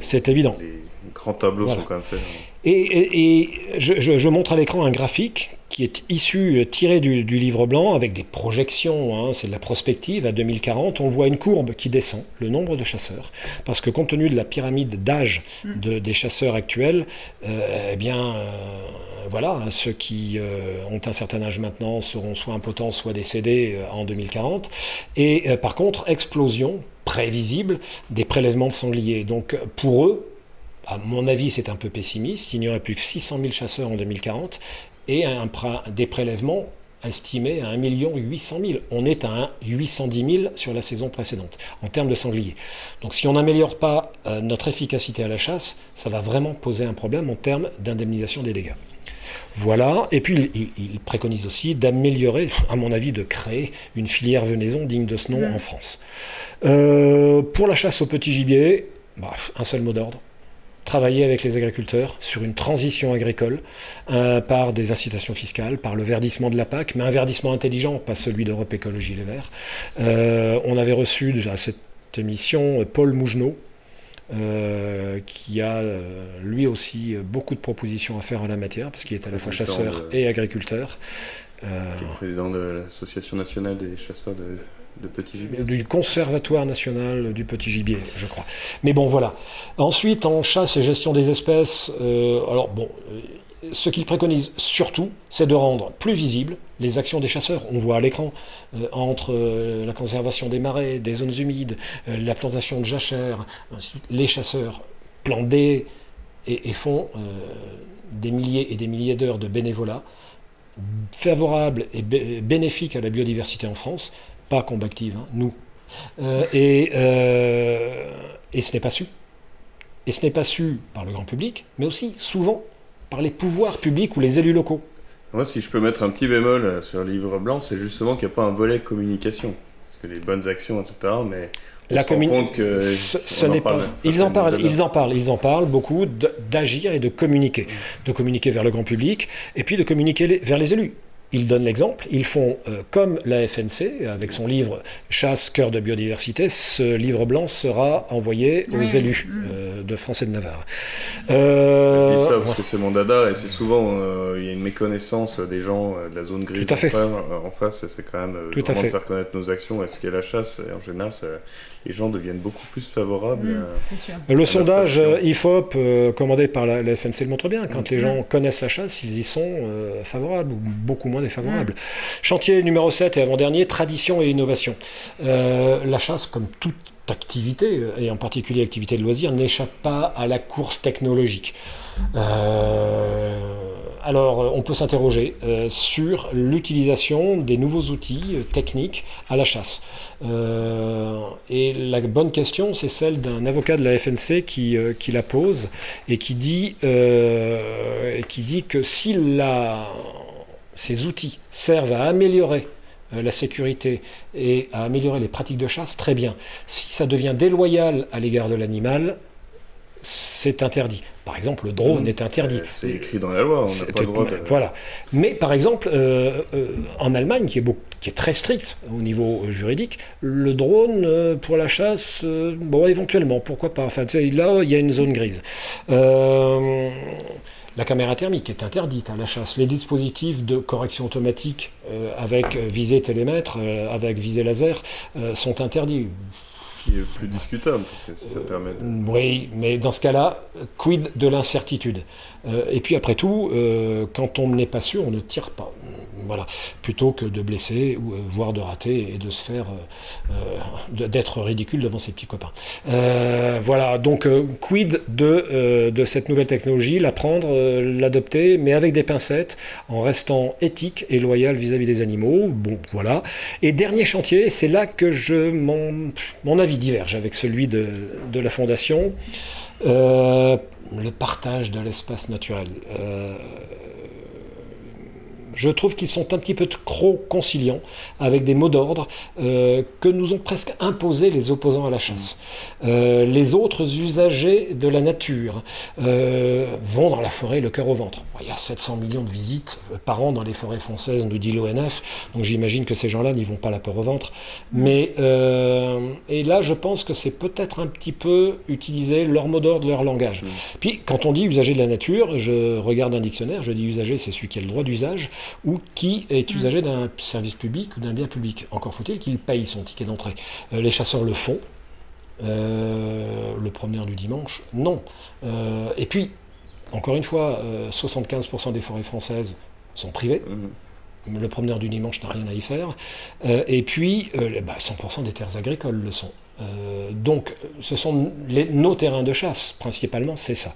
C'est évident. Les grands tableaux sont quand même faits. Et je montre à l'écran un graphique qui est tiré du livre blanc avec des projections, c'est de la prospective à 2040. On voit une courbe qui descend, le nombre de chasseurs, parce que compte tenu de la pyramide d'âge des chasseurs actuels, voilà, ceux qui ont un certain âge maintenant seront soit impotents, soit décédés en 2040. Et par contre, explosion prévisible des prélèvements de sangliers. Donc pour eux, à mon avis, c'est un peu pessimiste. Il n'y aurait plus que 600 000 chasseurs en 2040 et des prélèvements estimés à 1 800 000. On est à 810 000 sur la saison précédente, en termes de sangliers. Donc si on n'améliore pas notre efficacité à la chasse, ça va vraiment poser un problème en termes d'indemnisation des dégâts. Voilà, et puis il préconise aussi d'améliorer, à mon avis, de créer une filière venaison digne de ce nom en France. Pour la chasse au petit gibier, un seul mot d'ordre. Travailler avec les agriculteurs sur une transition agricole par des incitations fiscales, par le verdissement de la PAC, mais un verdissement intelligent, pas celui d'Europe Écologie Les Verts. On avait reçu à cette émission Paul Mougenot, qui a lui aussi beaucoup de propositions à faire en la matière, parce qu'il est à la fois chasseur et agriculteur. Qui est président de l'Association nationale des chasseurs de petits gibiers. Du Conservatoire national du petit gibier, je crois. Mais bon, voilà. Ensuite, en chasse et gestion des espèces, ce qu'il préconise surtout, c'est de rendre plus visibles les actions des chasseurs. On voit à l'écran, entre la conservation des marais, des zones humides, la plantation de jachères, les chasseurs plantent et font des milliers et des milliers d'heures de bénévolat, favorables et bénéfiques à la biodiversité en France, pas combative, nous. Et ce n'est pas su. Et ce n'est pas su par le grand public, mais aussi souvent par les pouvoirs publics ou les élus locaux. Moi, si je peux mettre un petit bémol sur le livre blanc, c'est justement qu'il n'y a pas un volet communication. Parce que les bonnes actions, etc., mais on se rend compte que... Ce n'est pas... Ils en parlent beaucoup, d'agir et de communiquer. De communiquer vers le grand public, et puis de communiquer vers les élus. Ils donnent l'exemple, ils font comme la FNC, avec son livre « Chasse, cœur de biodiversité », ce livre blanc sera envoyé aux élus de France et de Navarre. Je dis ça parce que c'est mon dada, et c'est souvent, il y a une méconnaissance des gens de la zone grise en face, c'est quand même vraiment de faire connaître nos actions et ce qu'est la chasse, et en général, les gens deviennent beaucoup plus favorables. Le sondage IFOP commandé par la FNC le montre bien, quand les gens connaissent la chasse, ils y sont favorables, ou beaucoup moins défavorables. Chantier numéro 7 et avant-dernier, tradition et innovation. La chasse, comme toute activité, et en particulier activité de loisir, n'échappe pas à la course technologique. Alors, on peut s'interroger sur l'utilisation des nouveaux outils techniques à la chasse. Et la bonne question, c'est celle d'un avocat de la FNC qui la pose et qui dit que si ces outils servent à améliorer la sécurité et à améliorer les pratiques de chasse, très bien. Si ça devient déloyal à l'égard de l'animal, c'est interdit. Par exemple, le drone est interdit. C'est écrit dans la loi, on n'a pas le droit de... Voilà. Mais par exemple, en Allemagne, qui est très strict au niveau juridique, le drone pour la chasse, bon, éventuellement, pourquoi pas. Enfin, là, il y a une zone grise. La caméra thermique est interdite à la chasse. Les dispositifs de correction automatique avec visée télémètre, avec visée laser, sont interdits. Ce qui est plus discutable, parce que ça permet de... Oui, mais dans ce cas-là, quid de l'incertitude? Et puis après tout, quand on n'est pas sûr, on ne tire pas. Voilà. Plutôt que de blesser, ou voire de rater, et de se faire... d'être ridicule devant ses petits copains. Voilà, donc quid de cette nouvelle technologie, la prendre, l'adopter, mais avec des pincettes, en restant éthique et loyal vis-à-vis des animaux. Bon, voilà. Et dernier chantier, c'est là que mon avis diverge avec celui de la Fondation. Le partage de l'espace naturel. Je trouve qu'ils sont un petit peu trop conciliants avec des mots d'ordre que nous ont presque imposés les opposants à la chasse. Les autres usagers de la nature vont dans la forêt le cœur au ventre. Il y a 700 millions de visites par an dans les forêts françaises, nous dit l'ONF, donc j'imagine que ces gens-là n'y vont pas la peur au ventre. Mais, et là, je pense que c'est peut-être un petit peu utiliser leur mot d'ordre, leur langage. Puis, quand on dit usager de la nature, je regarde un dictionnaire, je dis usager, c'est celui qui a le droit d'usage, ou qui est usager d'un service public ou d'un bien public. Encore faut-il qu'il paye son ticket d'entrée. Les chasseurs le font. Le promeneur du dimanche, non. Et puis, encore une fois, 75% des forêts françaises sont privées. Le promeneur du dimanche n'a rien à y faire. Et puis, 100% des terres agricoles le sont. Donc, ce sont nos terrains de chasse, principalement, c'est ça.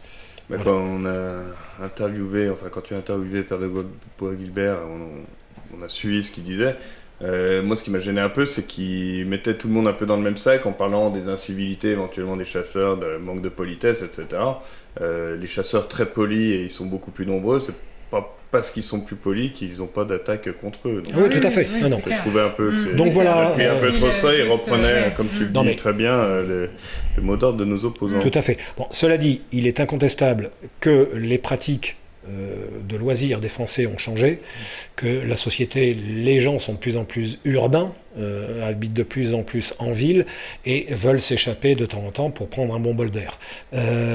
Mais Voilà. quand on a interviewé, quand tu as interviewé Pierre de Bois-Guilbert, on a suivi ce qu'il disait. Moi, ce qui m'a gêné un peu, c'est qu'il mettait tout le monde un peu dans le même sac en parlant des incivilités, éventuellement des chasseurs, de manque de politesse, etc. Les chasseurs très polis, et ils sont beaucoup plus nombreux, c'est pas parce qu'ils sont plus polis qu'ils n'ont pas d'attaque contre eux. Donc, Oui, tout à fait. Oui, Ah, non. je trouvais un peu que Donc voilà, il a pris un peu trop ça, il reprenait, comme tu le Non, dis mais- très bien, le mot d'ordre de nos opposants. Tout à fait. Bon, cela dit, il est incontestable que les pratiques de loisirs des Français ont changé, que la société, les gens sont de plus en plus urbains, habitent de plus en plus en ville et veulent s'échapper de temps en temps pour prendre un bon bol d'air.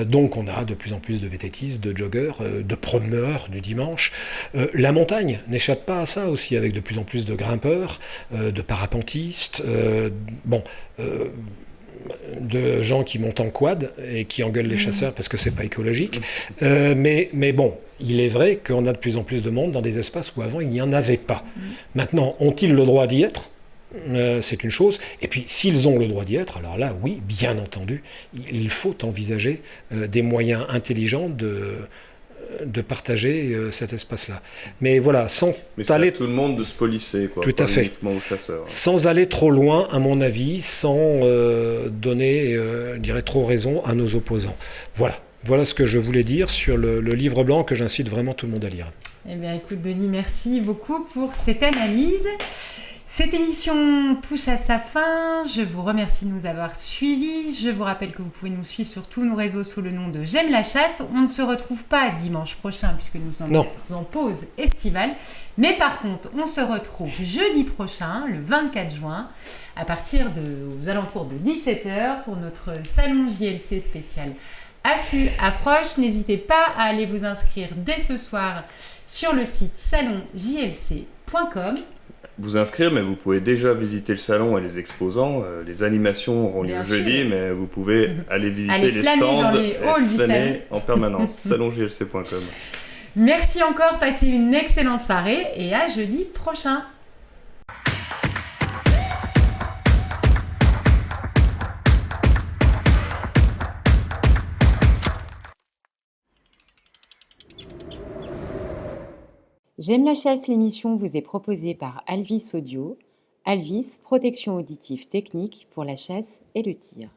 Donc on a de plus en plus de vététistes, de joggeurs, de promeneurs du dimanche. La montagne n'échappe pas à ça aussi, avec de plus en plus de grimpeurs, de parapentistes. De gens qui montent en quad et qui engueulent les chasseurs parce que c'est pas écologique. Mais bon, il est vrai qu'on a de plus en plus de monde dans des espaces où avant il n'y en avait pas. Maintenant, ont-ils le droit d'y être ? C'est une chose. Et puis, s'ils ont le droit d'y être, alors là, oui, bien entendu, il faut envisager des moyens intelligents de partager cet espace-là. Mais voilà, sans Mais c'est aller à tout le monde de se polisser, quoi. Tout à Pas fait. uniquement aux chasseurs. sans aller trop loin, à mon avis, sans donner, je dirais, trop raison à nos opposants. Voilà ce que je voulais dire sur le livre blanc que j'incite vraiment tout le monde à lire. Eh bien, écoute, Denis, merci beaucoup pour cette analyse. Cette émission touche à sa fin. Je vous remercie de nous avoir suivis. Je vous rappelle que vous pouvez nous suivre sur tous nos réseaux sous le nom de J'aime la chasse. On ne se retrouve pas dimanche prochain puisque nous sommes en pause estivale. Mais par contre, on se retrouve jeudi prochain, le 24 juin, à partir aux alentours de 17h pour notre salon JLC spécial Affût approche. N'hésitez pas à aller vous inscrire dès ce soir sur le site salonjlc.com. Vous inscrire, mais vous pouvez déjà visiter le salon et les exposants. Les animations auront lieu Bien jeudi, sûr. mais vous pouvez aller visiter Aller les flâner stands dans les halls et du flâner salon. en permanence. salonjlc.com. Merci encore, passez une excellente soirée et à jeudi prochain. J'aime la chasse, l'émission vous est proposée par Alvis Audio. Alvis, protection auditive technique pour la chasse et le tir.